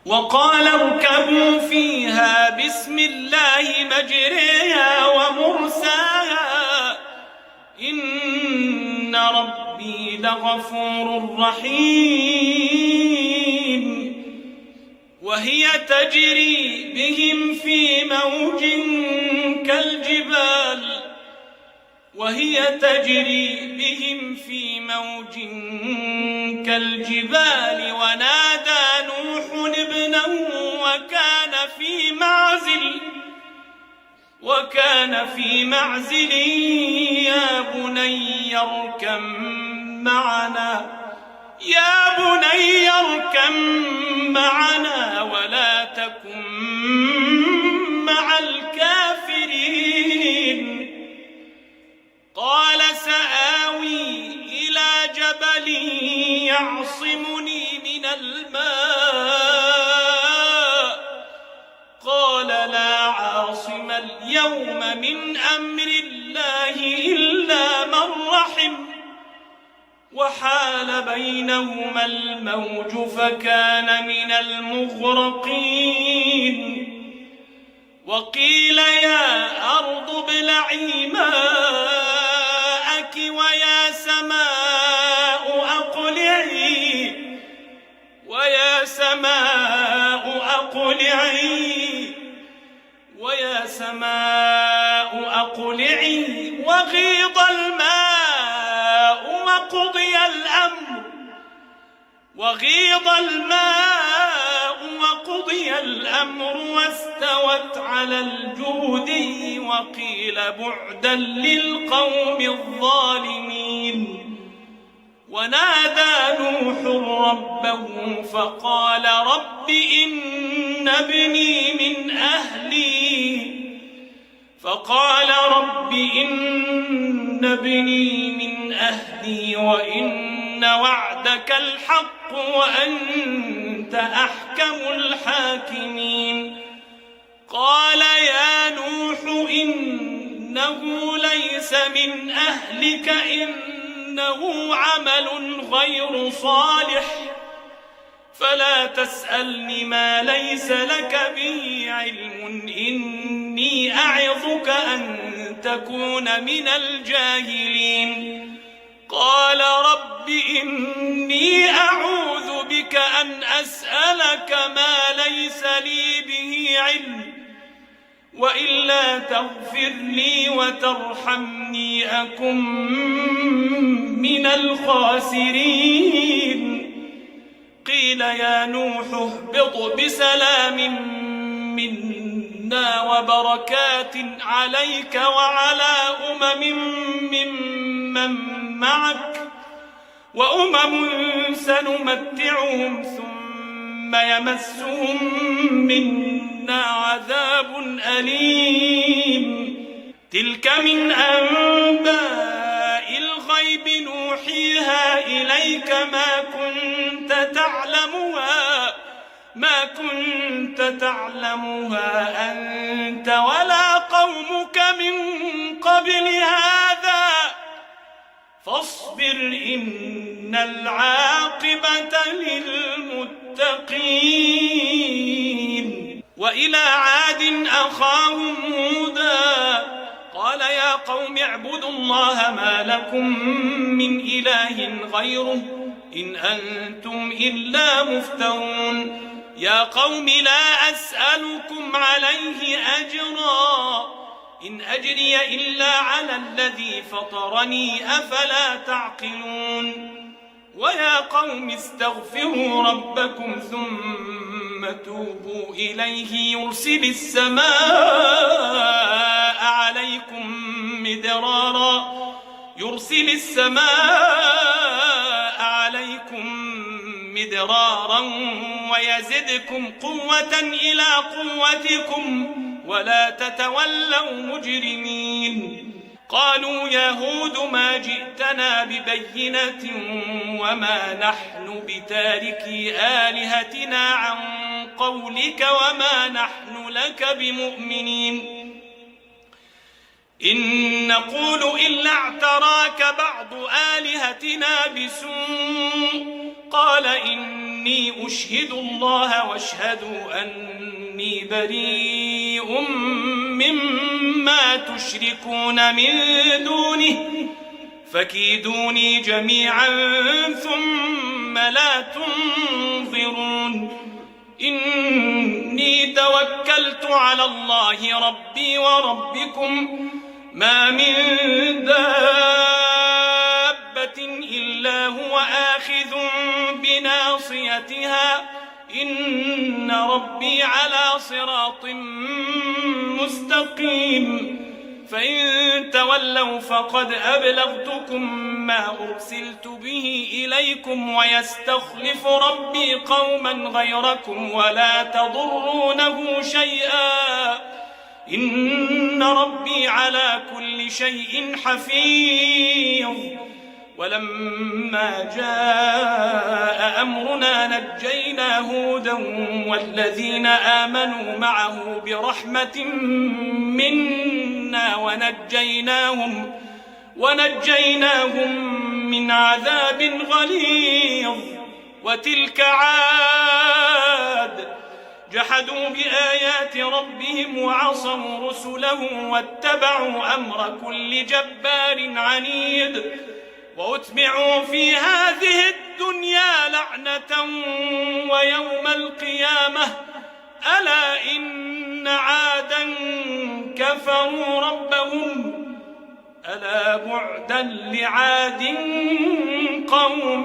وقال اركبوا فيها بسم الله مجريها ومرساها إن ربي لغفور رحيم. وهي تجري بهم في موج كالجبال ونادى نوح ابنه وكان في معزل يا بني اركم معنا ولا تكن مع الكافرين. قال سآوي إلى جبل يعصمني من الماء قال لا عاصم اليوم من أمر الله إلا من رحم وحال بينهما الموج فكان من المغرقين. وقيل يا أرض ابلعي ماءك ويا سماء أقلعي وغيض الماء وقضي الأمر واستوت على الجودي وقيل بعدا للقوم الظالمين. ونادى نوح ربه فقال رب إن ابني من أهلي وإن وعدك الحق وأنت أحكم الحاكمين. قال يا نوح إنه ليس من أهلك إنه عمل غير صالح فلا تسألني ما ليس لك به علم إني أعظك أن تكون من الجاهلين. قال رب إني أعوذ بك أن أسألك ما ليس لي به علم وإلا تغفر لي وترحمني أكن من الخاسرين. قيل يا نوح اهبط بسلام منا وبركات عليك وعلى ممن معك وأمم سنمتعهم ثم يمسهم منا عذاب أليم. تلك من أنباء الغيب نوحيها إليك ما كنت تعلمها أنت ولا قومك من قبل هذا فاصبر إن العاقبة للمتقين. وإلى عاد أخاهم هودا قال يا قوم اعبدوا الله ما لكم من إله غيره إن أنتم إلا مفترون. يا قوم لا أسألكم عليه أجرا إن أجري إلا على الذي فطرني أفلا تعقلون. ويا قوم استغفروا ربكم ثم توبوا إليه يرسل السماء عليكم مدرارا ويزدكم قوة إلى قوتكم ولا تتولوا مجرمين. قالوا يا هود ما جئتنا ببينة وما نحن بتاركي آلهتنا عن قولك وما نحن لك بمؤمنين إن نقول إلا اعتراك بعض آلهتنا بسوء قال إني أشهد الله واشهدوا أني بريء مما تشركون من دونه فكيدوني جميعا ثم لا تنظرون إني توكلت على الله ربي وربكم ما من دابة إلا هو آخذ بناصيتها إن ربي على صراط مستقيم فإن تولوا فقد أبلغتكم ما أرسلت به إليكم ويستخلف ربي قوما غيركم ولا تضرونه شيئا إن ربي على كل شيء حفيظ ولما جاء أمرنا نجينا هودا والذين آمنوا معه برحمة منا ونجيناهم من عذاب غليظ وتلك عاد جحدوا بآيات ربهم وعصوا رسله واتبعوا أمر كل جبار عنيد وأتبعوا في هذه الدنيا لعنة ويوم القيامة ألا إن عادا كفروا ربهم ألا بعدا لعاد قوم